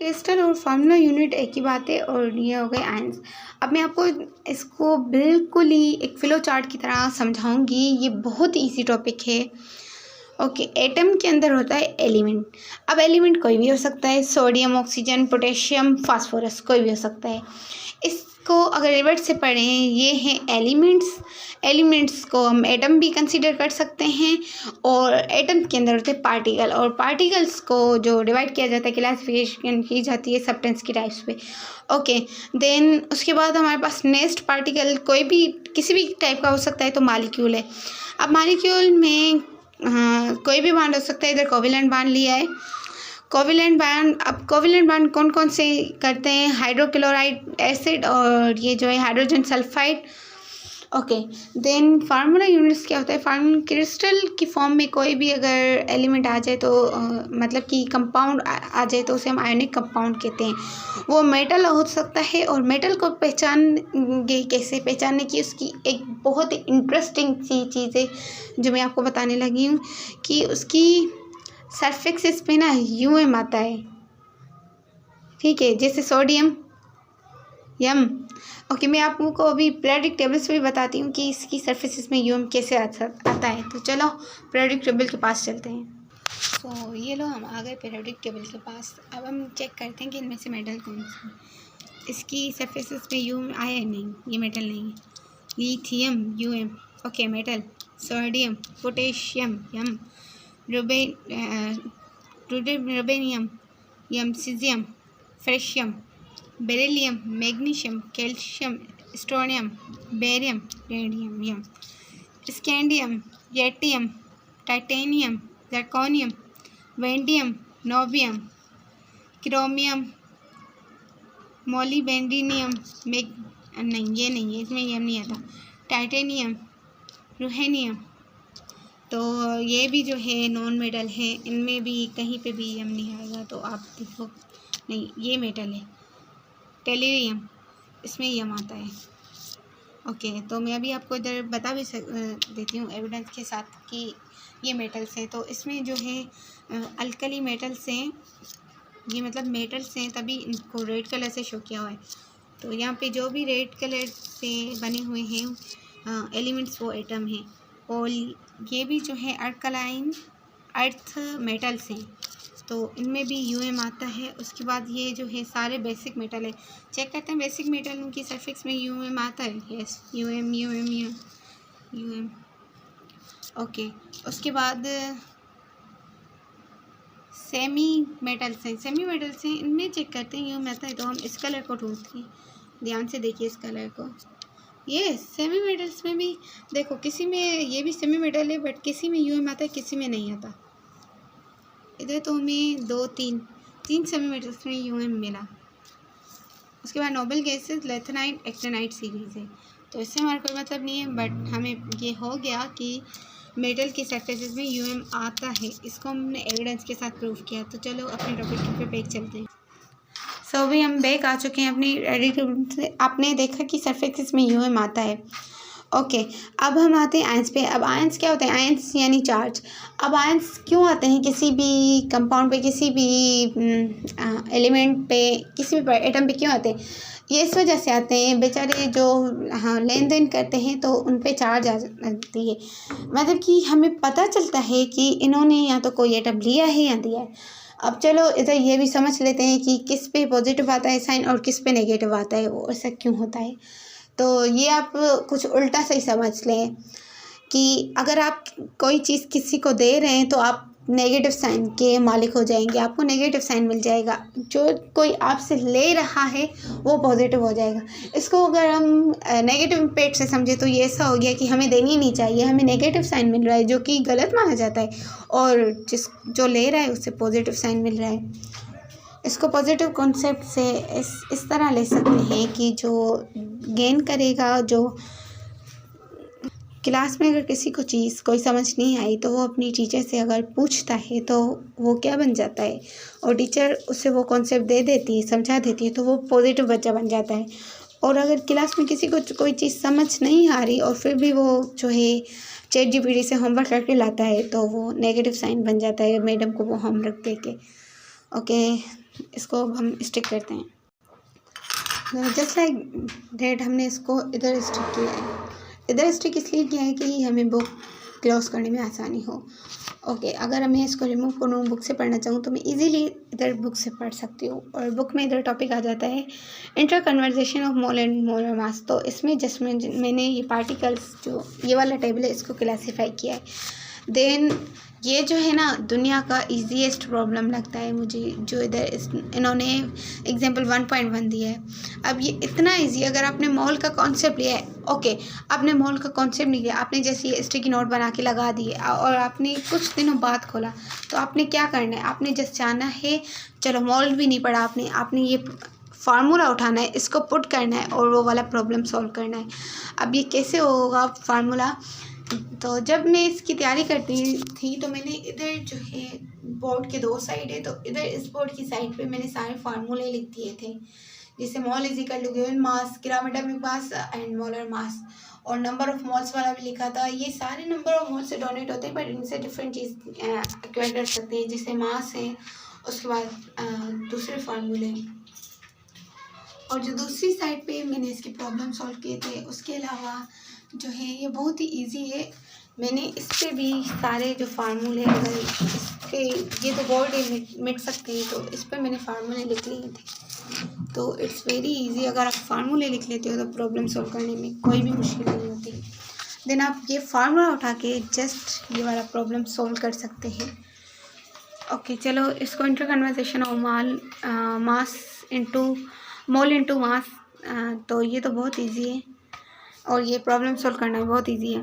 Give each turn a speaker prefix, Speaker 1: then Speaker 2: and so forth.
Speaker 1: Crystal और formula unit एक ही बात है, और ये हो गए आयंस। अब मैं आपको इसको बिल्कुल ही एक फ्लो चार्ट की तरह समझाऊंगी। ये बहुत ईजी टॉपिक है। ओके, एटम के अंदर होता है एलिमेंट। अब एलिमेंट कोई भी हो सकता है, सोडियम, ऑक्सीजन, पोटेशियम, फास्फोरस, कोई भी हो सकता है। इसको अगर रिवर्स से पढ़ें, ये हैं एलिमेंट्स। एलिमेंट्स को हम एटम भी कंसीडर कर सकते हैं, और एटम के अंदर होते हैं पार्टिकल, और पार्टिकल्स को जो डिवाइड किया जाता है, क्लासिफिकेशन की जाती है सब्सटेंस की टाइप्स पे। ओके, देन उसके बाद हमारे पास नेक्स्ट पार्टिकल कोई भी किसी भी टाइप का हो सकता है, तो मॉलिक्यूल है। अब मॉलिक्यूल में कोई भी बॉन्ड हो सकता है। इधर कोवेलेंट बॉन्ड लिया है, कोवेलेंट बॉन्ड। अब कोवेलेंट बॉन्ड कौन कौन से करते हैं? हाइड्रोक्लोराइड एसिड और ये जो है hydrogen sulphide. Okay, then formula units क्या होता है? फार्मूला क्रिस्टल की फॉर्म में कोई भी अगर एलिमेंट आ जाए तो मतलब कि कंपाउंड आ जाए तो उसे हम आयनिक कंपाउंड कहते हैं। वो मेटल हो सकता है, और मेटल को पहचानेंगे कैसे? पहचानने की उसकी एक बहुत ही इंटरेस्टिंग सी चीज़ है जो मैं आपको बताने लगी हूँ, कि उसकी सरफेक्सेस पे ना यूएम आता है। ठीक है, जैसे सोडियम यम। ओके, मैं आपको अभी पीरियोडिक टेबल से भी बताती हूँ कि इसकी सरफेसेस में यूएम कैसे आता है। तो चलो पीरियोडिक टेबल के पास चलते हैं। तो ये लो, हम आ गए पीरियोडिक टेबल के पास। अब हम चेक करते हैं कि इनमें से मेटल कौन सा। इसकी सरफेसेस में यूएम आया है? नहीं, ये मेटल नहीं है। लिथियम यूएम, ओके मेटल। सोडियम, पोटेशियम यम, रुबेनियम यम, caesium, francium, beryllium, magnesium, calcium, strontium, barium, radium यम, scandium, yttrium, titanium, zirconium, vanadium, niobium, chromium, molybdenum, नहीं ये नहीं है, इसमें यम नहीं आता। Titanium, ruthenium. तो ये भी जो है नॉन मेटल है, इनमें भी कहीं पे भी यम नहीं आएगा। तो आप देखो, नहीं ये मेटल है। टेलीरियम, इसमें यम आता है। ओके, तो मैं अभी आपको इधर बता भी देती हूँ एविडेंस के साथ कि ये मेटल्स हैं। तो इसमें जो है अल्कली मेटल्स हैं, ये मतलब मेटल्स हैं, तभी इनको रेड कलर से शो किया हुआ है। तो यहाँ पे जो भी रेड कलर से बने हुए हैं एलिमेंट्स, वो एटम हैं। और ये भी जो है अल्कलाइन अर्थ मेटल्स हैं, तो इनमें भी यूएम आता है। उसके बाद ये जो है सारे बेसिक मेटल है। चेक करते हैं बेसिक मेटल की सरफेक्स में यूएम आता है। Yes, UM UM UM UM. Okay, उसके बाद सेमी मेटल्स हैं। सेमी मेटल्स हैं, इनमें चेक करते हैं यूएम आता है। तो हम इस कलर को ढूंढते हैं, ध्यान से देखिए इस कलर को। ये सेमी मेटल्स में भी देखो, किसी में ये भी सेमी मेटल है, बट किसी में यूएम आता है, किसी में नहीं आता। इधर तो हमें तीन सेमी मेटल्स में यूएम मिला। उसके बाद नोबल गैसेस, लेथनाइट, एक्टिनाइट सीरीज है। तो इससे हमारा कोई मतलब नहीं है, बट हमें ये हो गया कि मेटल की सरफेसेस में यूएम आता है। इसको हमने एविडेंस के साथ प्रूव किया। तो चलो अपने टॉपिक पे बैक चलते हैं। सो अभी हम बैक आ चुके हैं अपनी एडिट से। आपने देखा कि सरफेसेस में यूएम आता है। ओके, अब हम आते हैं आयंस पे। अब आयंस क्या होते हैं? आयंस यानी चार्ज। अब आयंस क्यों आते हैं किसी भी कंपाउंड पे, किसी भी एलिमेंट पे, किसी भी एटम पे क्यों आते हैं? ये इस वजह से आते हैं, बेचारे जो लेन देन करते हैं तो उन पे चार्ज आ जाती है। मतलब कि हमें पता चलता है कि इन्होंने या तो कोई एटम लिया है या दिया है। अब चलो इधर ये भी समझ लेते हैं कि किस पे पॉजिटिव आता है साइन और किस पे नेगेटिव आता है, वो ऐसा क्यों होता है। तो ये आप कुछ उल्टा सही समझ लें कि अगर आप कोई चीज़ किसी को दे रहे हैं तो आप नेगेटिव साइन के मालिक हो जाएंगे, आपको नेगेटिव साइन मिल जाएगा। जो कोई आपसे ले रहा है वो पॉजिटिव हो जाएगा। इसको अगर हम नेगेटिव इम्पैक्ट से समझे तो ये ऐसा हो गया कि हमें देनी नहीं चाहिए, हमें नेगेटिव साइन मिल रहा है, जो कि गलत माना जाता है, और जो ले रहा है उससे पॉजिटिव साइन मिल रहा है। इसको पॉजिटिव कॉन्सेप्ट से इस तरह ले सकते हैं कि जो गेन करेगा, जो क्लास में अगर किसी को चीज़ कोई समझ नहीं आई तो वो अपनी टीचर से अगर पूछता है तो वो क्या बन जाता है, और टीचर उसे वो कॉन्सेप्ट दे देती है, समझा देती है, तो वो पॉजिटिव बच्चा बन जाता है। और अगर क्लास में किसी को कोई चीज़ समझ नहीं आ रही और फिर भी वो जो है ChatGPT से होमवर्क करके लाता है तो वो नेगेटिव साइन बन जाता है मैडम को वो होमवर्क दे के। ओके, इसको हम स्टिक करते हैं। जस्ट लाइक डेट हमने इसको इधर स्टिक किया है। इधर स्टिक इसलिए किया है कि हमें बुक क्लोज करने में आसानी हो। ओके, अगर मैं इसको रिमूव करूँ, बुक से पढ़ना चाहूँ तो मैं इजीली इधर बुक से पढ़ सकती हूँ। और बुक में इधर टॉपिक आ जाता है inter conversation of mole and molar मास। तो इसमें जस्ट मैंने ये पार्टिकल्स, जो ये वाला टेबल है, इसको क्लासीफाई किया है। देन ये जो है ना, दुनिया का इजीएस्ट प्रॉब्लम लगता है मुझे, जो इधर इन्होंने एग्जाम्पल 1.1 दिया है। अब ये इतना इजी, अगर आपने मॉल का कॉन्सेप्ट लिया है, ओके, आपने मॉल का कॉन्सेप्ट नहीं लिया, आपने जैसे ये स्टिकी नोट बना के लगा दिए और आपने कुछ दिनों बाद खोला, तो आपने क्या करना है, आपने जस्ट जाना है, चलो मॉल भी नहीं पढ़ा आपने ये फार्मूला उठाना है, इसको पुट करना है और वो वाला प्रॉब्लम सॉल्व करना है। अब ये कैसे होगा फार्मूला? तो जब मैं इसकी तैयारी करती थी तो मैंने इधर जो है बोर्ड के 2 साइड है, तो इधर इस बोर्ड की साइड पे मैंने सारे फार्मूले लिख दिए थे, जैसे mole is equal to given mass, gram atomic mass and molar mass, और नंबर ऑफ मॉल्स वाला भी लिखा था। ये सारे नंबर ऑफ मॉल्स से डोनेट होते हैं, बट इनसे डिफरेंट चीज़ एक्वायर कर सकते हैं, जैसे मास है, उसके बाद दूसरे फार्मूले। और जो दूसरी साइड पे मैंने इसके प्रॉब्लम सॉल्व किए थे, उसके अलावा जो है ये बहुत ही इजी है। मैंने इस पर भी सारे जो फार्मूले, अगर इसके ये तो बोर्ड है, मिट सकते हैं, तो इस पर मैंने फार्मूले लिख लिए थे। तो इट्स वेरी इजी, अगर आप फार्मूले लिख लेते हो तो प्रॉब्लम सॉल्व करने में कोई भी मुश्किल नहीं होती। देन आप ये फार्मूला उठा के जस्ट ये वाला प्रॉब्लम सॉल्व कर सकते हैं। ओके, चलो इसको inter conversation of mass into mole into mass, तो ये तो बहुत इजी है और ये प्रॉब्लम सॉल्व करना भी बहुत इजी है।